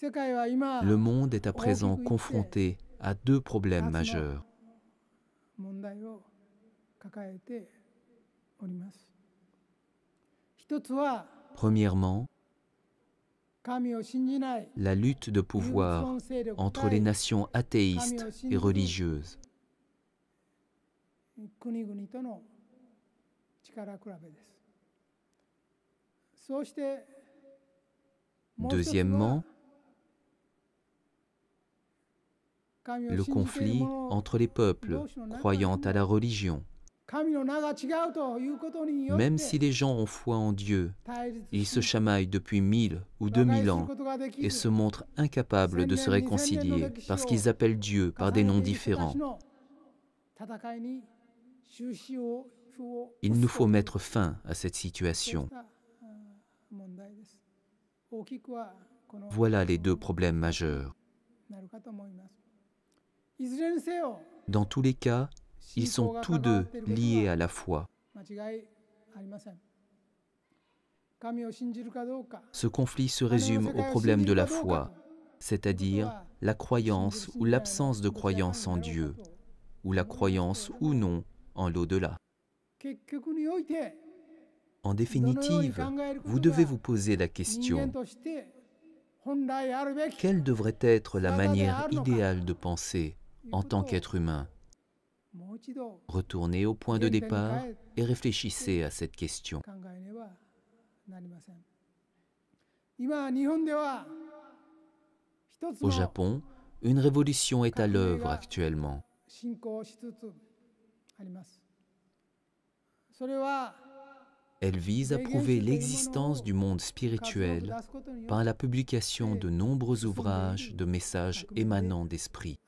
Le monde est à présent confronté à deux problèmes majeurs. Premièrement, la lutte de pouvoir entre les nations athéistes et religieuses. Deuxièmement, le conflit entre les peuples croyant à la religion. Même si les gens ont foi en Dieu, ils se chamaillent depuis 1000 ou 2000 ans et se montrent incapables de se réconcilier parce qu'ils appellent Dieu par des noms différents. Il nous faut mettre fin à cette situation. Voilà les deux problèmes majeurs. Dans tous les cas, ils sont tous deux liés à la foi. Ce conflit se résume au problème de la foi, c'est-à-dire la croyance ou l'absence de croyance en Dieu, ou la croyance ou non en l'au-delà. En définitive, vous devez vous poser la question: quelle devrait être la manière idéale de penser en tant qu'être humain? Retournez au point de départ et réfléchissez à cette question. Au Japon, une révolution est à l'œuvre actuellement. Elle vise à prouver l'existence du monde spirituel par la publication de nombreux ouvrages de messages émanant d'esprit.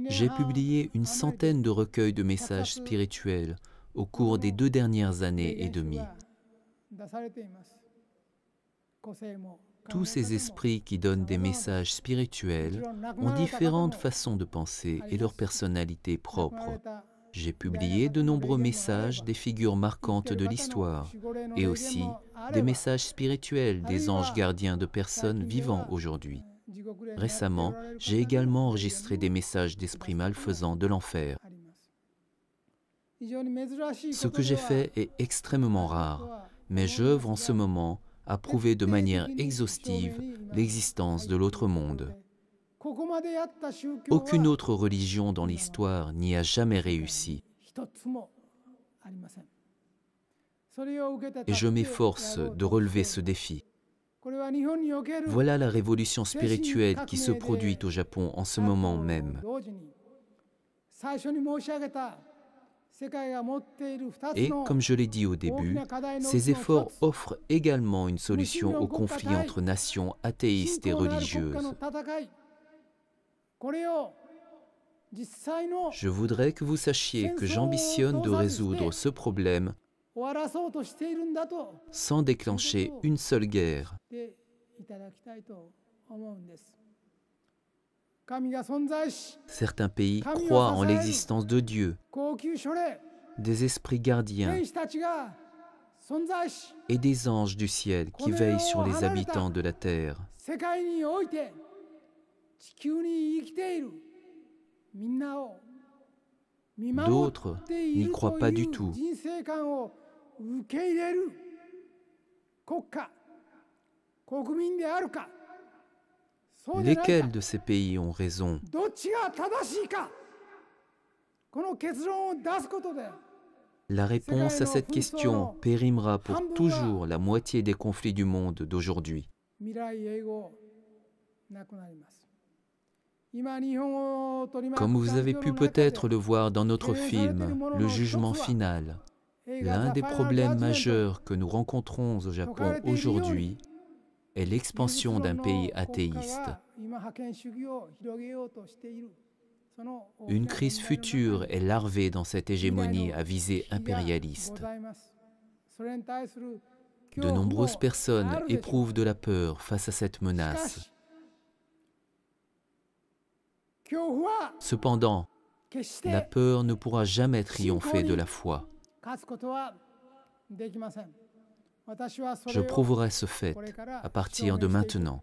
J'ai publié une centaine de recueils de messages spirituels au cours des 2 dernières années et demie. Tous ces esprits qui donnent des messages spirituels ont différentes façons de penser et leur personnalité propre. J'ai publié de nombreux messages des figures marquantes de l'histoire et aussi des messages spirituels des anges gardiens de personnes vivant aujourd'hui. Récemment, j'ai également enregistré des messages d'esprits malfaisants de l'enfer. Ce que j'ai fait est extrêmement rare, mais j'œuvre en ce moment à prouver de manière exhaustive l'existence de l'autre monde. Aucune autre religion dans l'histoire n'y a jamais réussi. Et je m'efforce de relever ce défi. Voilà la révolution spirituelle qui se produit au Japon en ce moment même. Et, comme je l'ai dit au début, ces efforts offrent également une solution au conflit entre nations athéistes et religieuses. Je voudrais que vous sachiez que j'ambitionne de résoudre ce problème sans déclencher une seule guerre. Certains pays croient en l'existence de Dieu, des esprits gardiens et des anges du ciel qui veillent sur les habitants de la terre. D'autres n'y croient pas du tout. Lesquels de ces pays ont raison? La réponse à cette question périmera pour toujours la moitié des conflits du monde d'aujourd'hui. Comme vous avez pu peut-être le voir dans notre film, Le Jugement final, l'un des problèmes majeurs que nous rencontrons au Japon aujourd'hui est l'expansion d'un pays athéiste. Une crise future est larvée dans cette hégémonie à visée impérialiste. De nombreuses personnes éprouvent de la peur face à cette menace. Cependant, la peur ne pourra jamais triompher de la foi. Je prouverai ce fait à partir de maintenant.